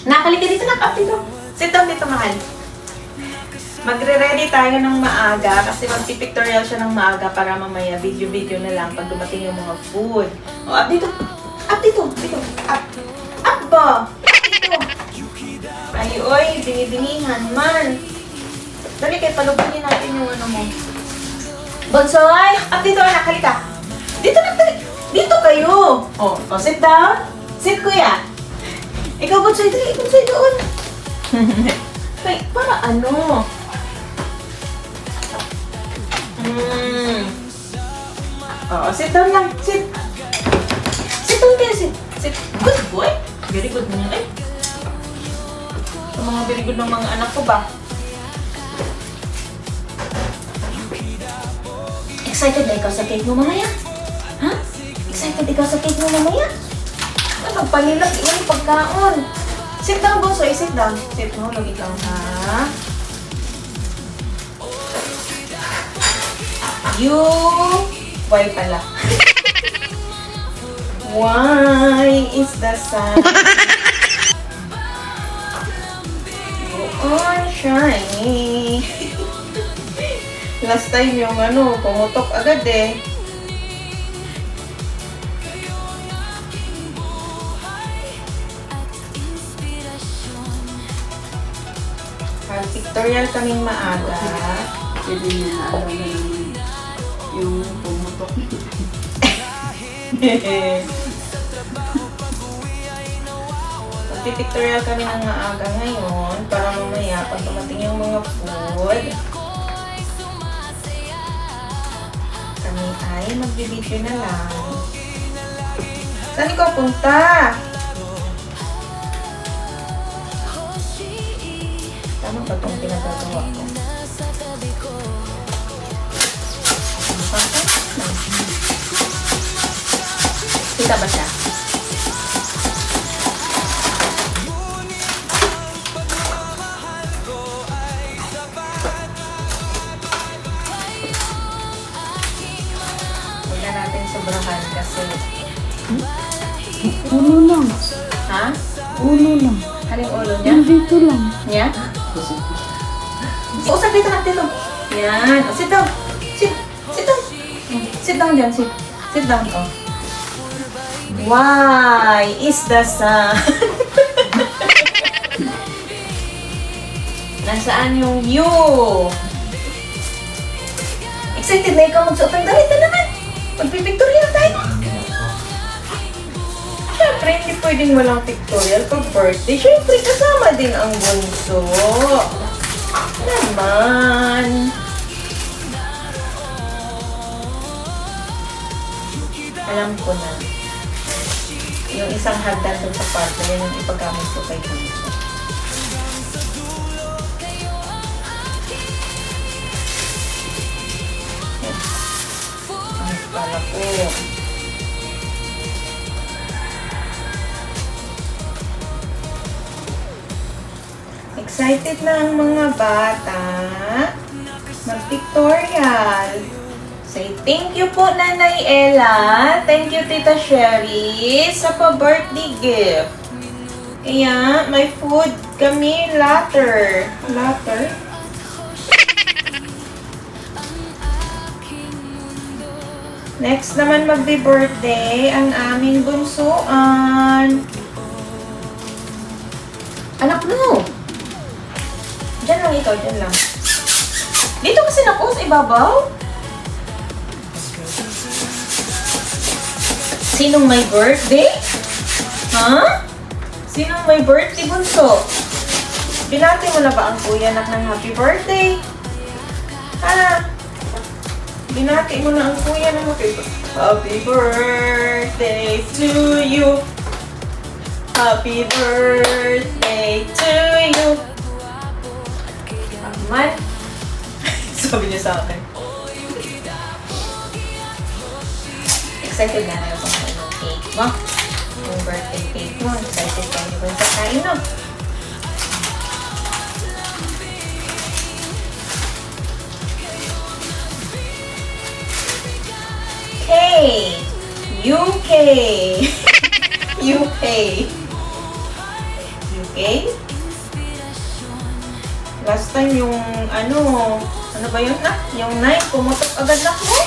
Nakalika dito, nakap dito. Sit down dito, mahal. Magre-ready tayo ng maaga kasi magpipictorial siya ng maaga para mamaya video-video na lang pag dumating yung mga food. O, up dito. Up dito. Dito. Up. Up ba? Dito. Ay, oy, binibinihan man. Dali kayo, palubungin natin yung ano mo. Bonsoy! Up dito, anak. Halika. Dito na, dito kayo. O, sit down. Sit, kuya. Ikaw, Bonsoy, dali. Bonsoy, doon. Wait, para ano? Oh, sit down lang. Sit. Sit down kayo, sit. Sit. Good boy. Very good mo eh. Ang mga very good ng mga anak ko ba? Excited na ikaw sa cake mo mamaya? Ha? Excited ikaw sa cake mo mamaya? Magpanilag yung pagkaon. Sit down, Bonsoy. Sit down. Sit mo, lagi ikaw, ha? You... Why pala? Why is the sun? Go on, shiny. Last time yung ano, pumutok agad eh. Pictorial kaming maaga. Pwede niya na yung pumutok. Pictorial kami ng maaga ngayon para mamaya pag dumating yung mga food, kami ay magbibideo na lang. Saan ikaw punta? Tama ba itong pinagagawa ko? Kita ba siya? Huwag na natin sobrahan kasi... Ulo lang. Ha? Ulo lang. Haling ulo niya? Dito lang. Niya? Usap dito lang dito. Yan. Oh, sit down. Sit down. Sit down dyan. Sit down. Oh. Why is the sun? Nasaan yung you? Excited na ikaw magsuot ng damit na naman. Magpipictorial tayo. Siyempre, hindi pwedeng walang pictorial pag birthday. Siyempre, kasama din ang bunso. Naman. Alam ko na. Yung isang hagdan dun sa kwarto, yan yung ipagamit ko kay bunso. Ay, pala ko. Excited na ang mga bata mag-pictorial. Say thank you po, Nanay Ella. Thank you, Tita Sherry, sa pa-birthday gift. Kaya, may food kami later. Later? Next naman magbe-birthday ang aming bunsuan. Anak mo! Diyan lang ikaw, diyan lang. Dito kasi naku, sa ibabaw. Sinong may birthday? Ha? Sinong may birthday, bunso? Binati mo na ba ang kuya nak ng happy birthday? Ha? Binati mo na ang kuya ng happy birthday to you. Happy birthday to you. Man, sabi niya sa akin. Excited na ako kung anong cake mo. Yung birthday cake mo. Excited ka niyo ba sa kain, no? Hey! UK! UK! UK. Okay? Last time yung ano ba yun na? Yung 9, pumutok agad na mo.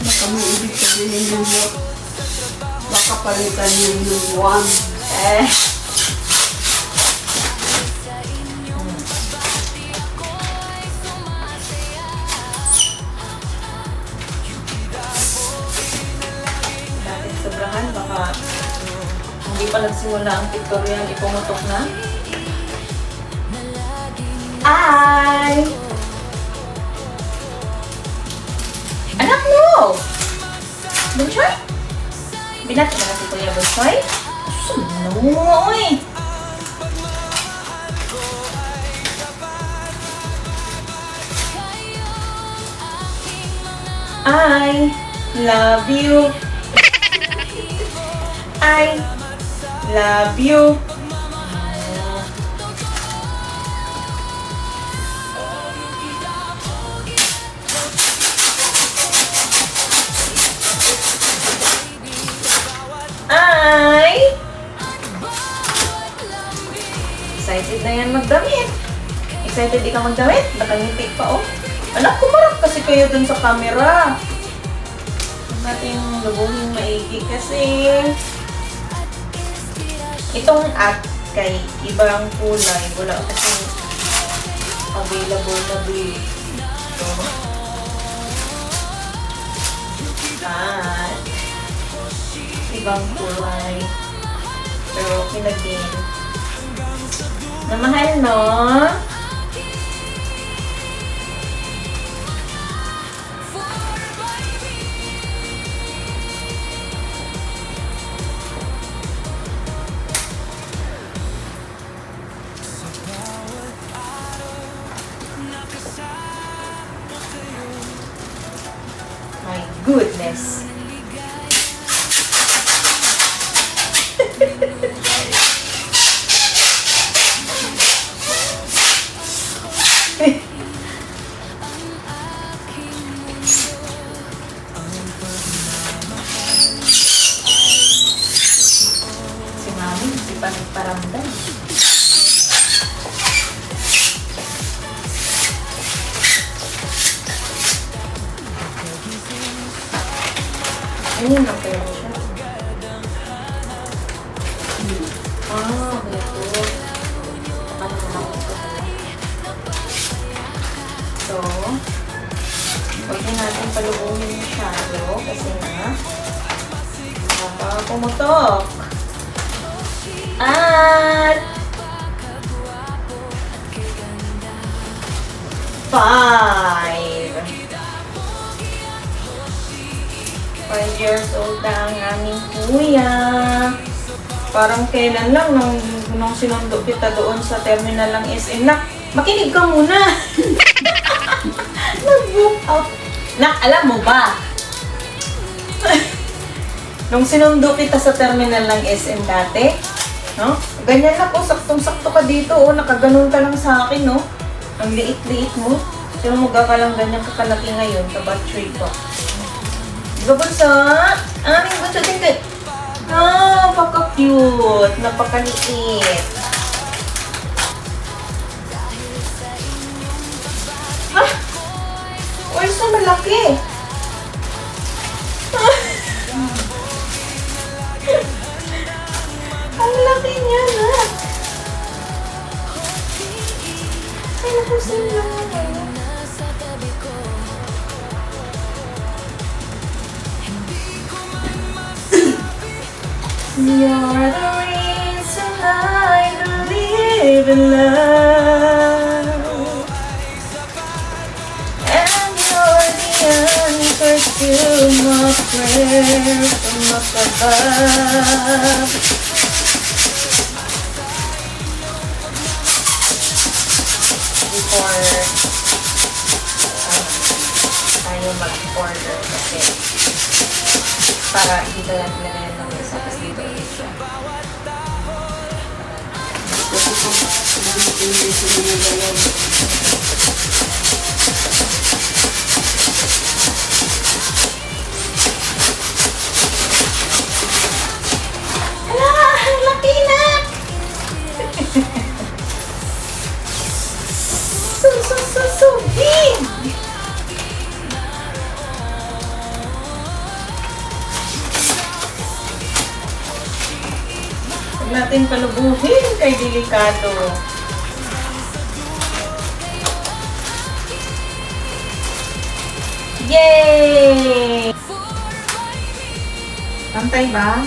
Baka may ibig sabihin yung baka palitan yung 1. Natin sobrahan, baka hindi pa nagsimula ang pictorial, ipumutok na. Ay! Anak mo! Bunsoy? Binati na si Kuya Bunsoy? Suno mo, oy! I love you. I love you. Excited na yan magdamit. Excited di ka magdamit? Nakangiti pa, oh. Anak, kumarap kasi kayo dun sa camera. Huwag natin lubuhin maigi kasi itong at kay ibang kulay. Wala kasi available na dito. At ibang kulay. Pero okay na din. Namahal, no? My goodness. Si Mami, hindi pa nagparamdam. Ayun na pero siya. Ganito. Ano naman ito? So, huwag din natin palubuhin masyado kasi nga baka pumutok. At 5 years old na ang aming kuya. Parang kailan lang nung sinundo kita doon sa terminal ng SM. Nak, makinig ka muna. Nag-book out. Nak, alam mo ba? Nung sinundo kita sa terminal ng SM dati, no? Ganyan lang po, saktong-sakto ka dito, oh. Nakaganon ka lang sa akin, no? Ang liit-liit mo. Sino mo ka lang ganyan kakalaki ngayon sa battery ko. Diba, bunso? Aming bunso din kayo. Napaka-cute. Napaka-liit. Ah! Uy, so malaki. Ang laki niya, na. Ay, naku, sila. You're the reason I believe in love, and you're the answer to my prayer from up above. Before tayo mag-order kasi para dito lang nilagay ng isa tapos dito ulit siya. Kasi kung hindi sila nagalaw. Hala! Huwag natin palubuhin kay delikado. Yay! Pantay ba?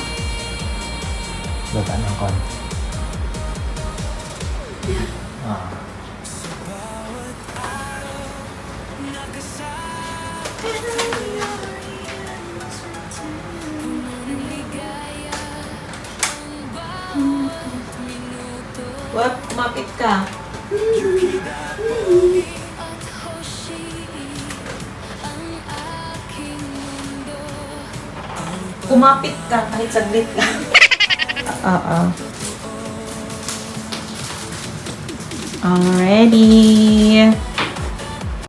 Baba ng konti. Ah. Wap, kumapit ka. Kumapit ka kahit saglit lang. Already.